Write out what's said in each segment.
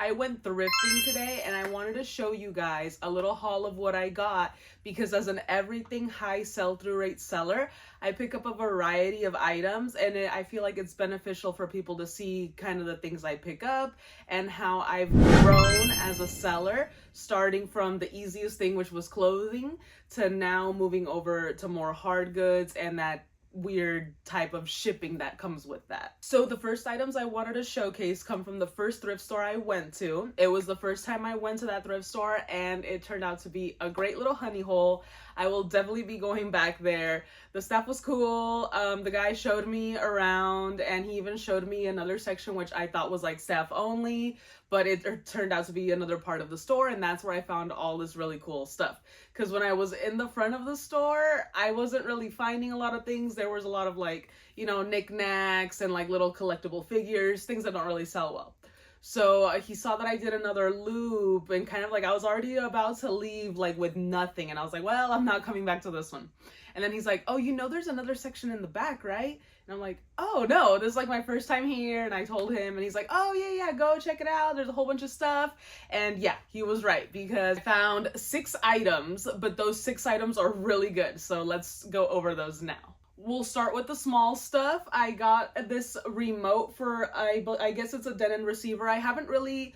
I went thrifting today and I wanted to show you guys a little haul of what I got because as an everything high sell-through rate seller, I pick up a variety of items and I feel like it's beneficial for people to see kind of the things I pick up and how I've grown as a seller, starting from the easiest thing, which was clothing, to now moving over to more hard goods and that weird type of shipping that comes with that. So the first items I wanted to showcase come from the first thrift store I went to. It was the first time I went to that thrift store and it turned out to be a great little honey hole. I will definitely be going back there. The staff was cool. The guy showed me around and he even showed me another section which I thought was like staff only, but it turned out to be another part of the store, and that's where I found all this really cool stuff. Because when I was in the front of the store, I wasn't really finding a lot of things. There was a lot of like, you know, knickknacks and like little collectible figures, things that don't really sell well. So he saw that I did another loop and kind of like I was already about to leave like with nothing. And I was like, well, I'm not coming back to this one. And then he's like, oh, you know, there's another section in the back, right? And I'm like, oh, no, this is like my first time here. And I told him and he's like, oh, yeah, go check it out. There's a whole bunch of stuff. And yeah, he was right because I found 6 items, but those 6 items are really good. So let's go over those now. We'll start with the small stuff. I got this remote for, I guess it's a dead-end receiver. I haven't really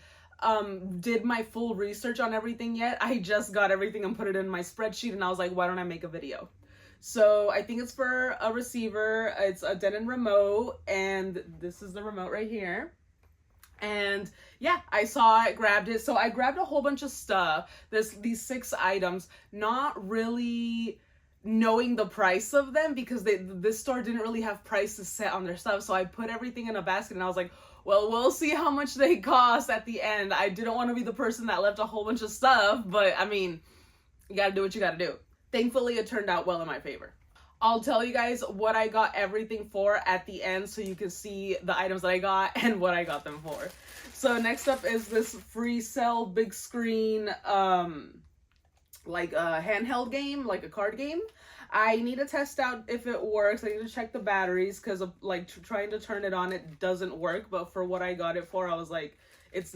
did my full research on everything yet. I just got everything and put it in my spreadsheet and I was like, why don't I make a video? So I think it's for a receiver. It's a dead-end remote and this is the remote right here. And yeah, I saw it, grabbed it. So I grabbed a whole bunch of stuff. These 6 items, not really knowing the price of them because this store didn't really have prices set on their stuff. So I put everything in a basket and I was like, well, we'll see how much they cost at the end. I didn't want to be the person that left a whole bunch of stuff, but I mean, you gotta do what you gotta do. Thankfully, it turned out well in my favor. I'll tell you guys what I got everything for at the end so you can see the items that I got and what I got them for. So next up is this free cell big screen like a handheld game, like a card game. I need to test out if it works. I need to check the batteries because like trying to turn it on, it doesn't work. But for what I got it for, I was like, it's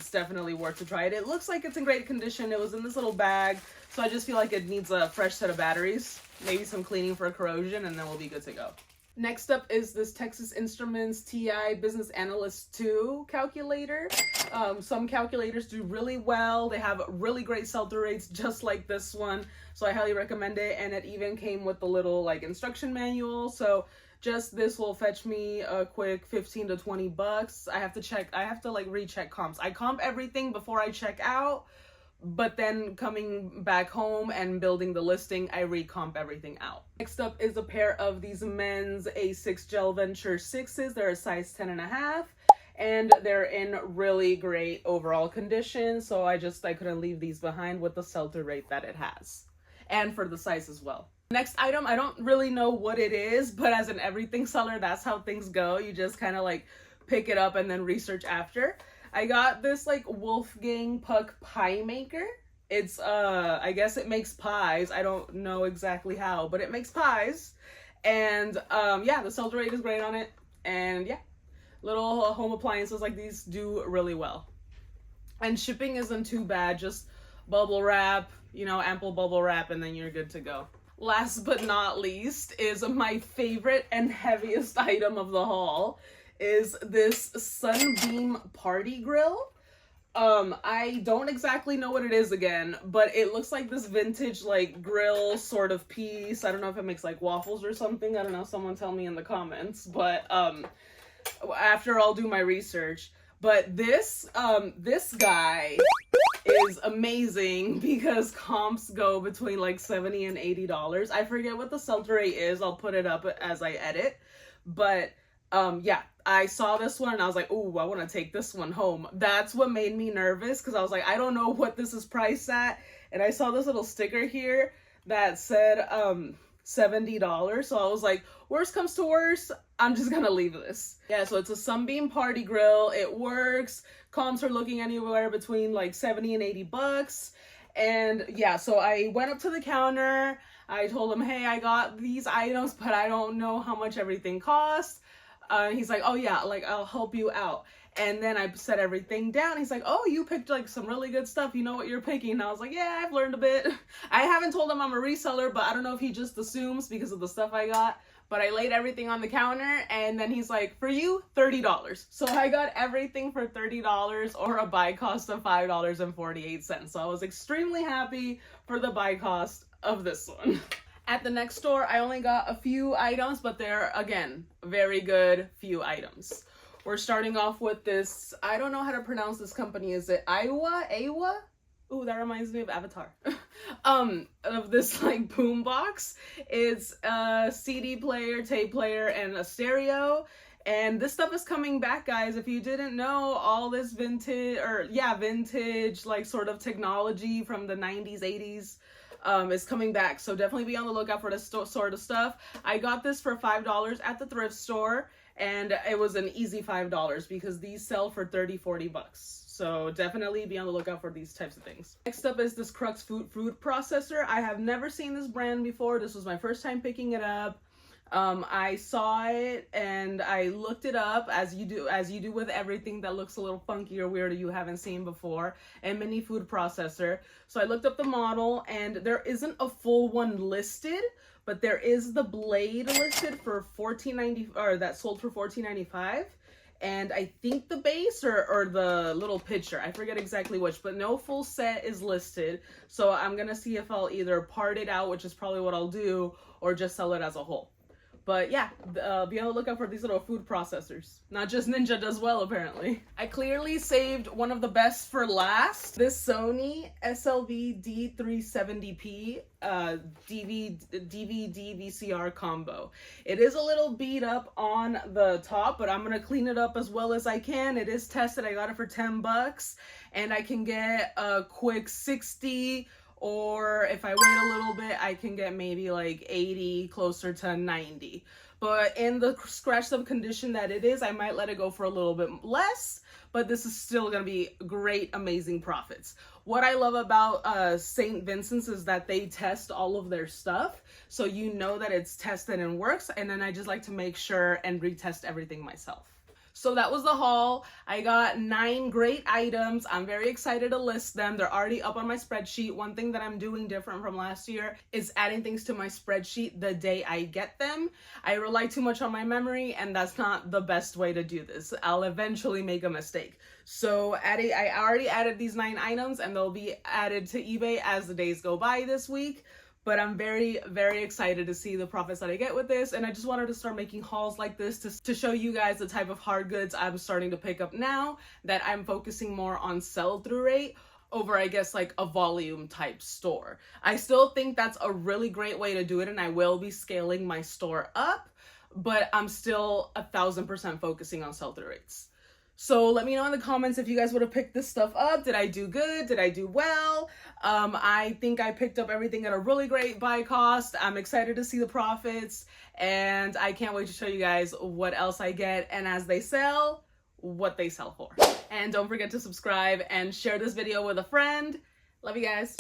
definitely worth to try it. It looks like it's in great condition. It was in this little bag. So I just feel like it needs a fresh set of batteries, maybe some cleaning for corrosion, and then we'll be good to go. Next up is this Texas Instruments TI Business Analyst 2 calculator. Some calculators do really well. They have really great sell-through rates, just like this one. So I highly recommend it. And it even came with the little like instruction manual. So just this will fetch me a quick 15 to 20 bucks. I have to like recheck comps. I comp everything before I check out. But then coming back home and building the listing, I recomp everything out. Next up is a pair of these men's A6 Gel Venture 6s. They're a size 10.5 and they're in really great overall condition. So I couldn't leave these behind with the sell-through rate that it has. And for the size as well. Next item, I don't really know what it is, but as an everything seller, that's how things go. You just kind of like pick it up and then research after. I got this like Wolfgang Puck pie maker. It's I guess it makes pies. I don't know exactly how, but it makes pies. And yeah, the sell-through rate is great on it. And yeah, little home appliances like these do really well. And shipping isn't too bad. Just bubble wrap, you know, ample bubble wrap, and then you're good to go. Last but not least is my favorite and heaviest item of the haul. Is this Sunbeam Party Grill. I don't exactly know what it is again, but it looks like this vintage like grill sort of piece. I don't know if it makes like waffles or something. I don't know, someone tell me in the comments, but after I'll do my research. But this guy is amazing because comps go between like $70 and $80. I forget what the sell-through rate is. I'll put it up as I edit, but yeah, I saw this one and I was like, ooh, I want to take this one home. That's what made me nervous because I was like, I don't know what this is priced at. And I saw this little sticker here that said $70. So I was like, worst comes to worst, I'm just gonna leave this. Yeah, so it's a Sunbeam Party Grill. It works. Comps are looking anywhere between like 70 and 80 bucks. And yeah, so I went up to the counter. I told him, hey, I got these items, but I don't know how much everything costs. He's like, oh yeah, like I'll help you out. And then I set everything down. He's like, oh, you picked like some really good stuff. You know what you're picking. And I was like, yeah, I've learned a bit. I haven't told him I'm a reseller, but I don't know if he just assumes because of the stuff I got. But I laid everything on the counter, and then he's like, for you, $30. So I got everything for $30 or a buy cost of $5.48. So I was extremely happy for the buy cost of this one. At the next store, I only got a few items, but they're, again, very good few items. We're starting off with this, I don't know how to pronounce this company. Is it Iowa? Ooh, that reminds me of Avatar. Of this like boom box. It's a CD player, tape player, and a stereo. And this stuff is coming back, guys. If you didn't know, all this vintage like sort of technology from the 90s, 80s is coming back. So definitely be on the lookout for this sort of stuff. I got this for $5 at the thrift store, and it was an easy $5 because these sell for 30-40 bucks. So definitely be on the lookout for these types of things. Next up is this Crux food processor. I have never seen this brand before. This was my first time picking it up. I saw it and I looked it up, as you do with everything that looks a little funky or weird or you haven't seen before. A mini food processor. So I looked up the model, and there isn't a full one listed, but there is the blade listed for $14.90, or that sold for $14.95. And I think the base or the little pitcher, I forget exactly which, but no full set is listed. So I'm gonna see if I'll either part it out, which is probably what I'll do, or just sell it as a whole. But yeah, be on the lookout for these little food processors. Not just Ninja does well, apparently. I clearly saved one of the best for last. This Sony SLV D370p DVD VCR combo. It is a little beat up on the top, but I'm gonna clean it up as well as I can. It is tested. I got it for 10 bucks, and I can get a quick 60, or if I wait a little bit, I can get maybe like 80, closer to 90. But in the scratched up condition that it is, I might let it go for a little bit less, but this is still gonna be great, amazing profits. What I love about St. Vincent's is that they test all of their stuff, so you know that it's tested and works, and then I just like to make sure and retest everything myself. So that was the haul. I got 9 great items. I'm very excited to list them. They're already up on my spreadsheet. One thing that I'm doing different from last year is adding things to my spreadsheet the day I get them. I rely too much on my memory, and that's not the best way to do this. I'll eventually make a mistake. So I already added these 9 items, and they'll be added to eBay as the days go by this week. But I'm very, very excited to see the profits that I get with this. And I just wanted to start making hauls like this to show you guys the type of hard goods I'm starting to pick up now that I'm focusing more on sell-through rate over, I guess, like a volume type store. I still think that's a really great way to do it, and I will be scaling my store up, but I'm still 1000% focusing on sell-through rates. So let me know in the comments if you guys would have picked this stuff up. Did I do good? Did I do well? I think I picked up everything at a really great buy cost. I'm excited to see the profits, and I can't wait to show you guys what else I get, and as they sell, what they sell for. And don't forget to subscribe and share this video with a friend. Love you guys.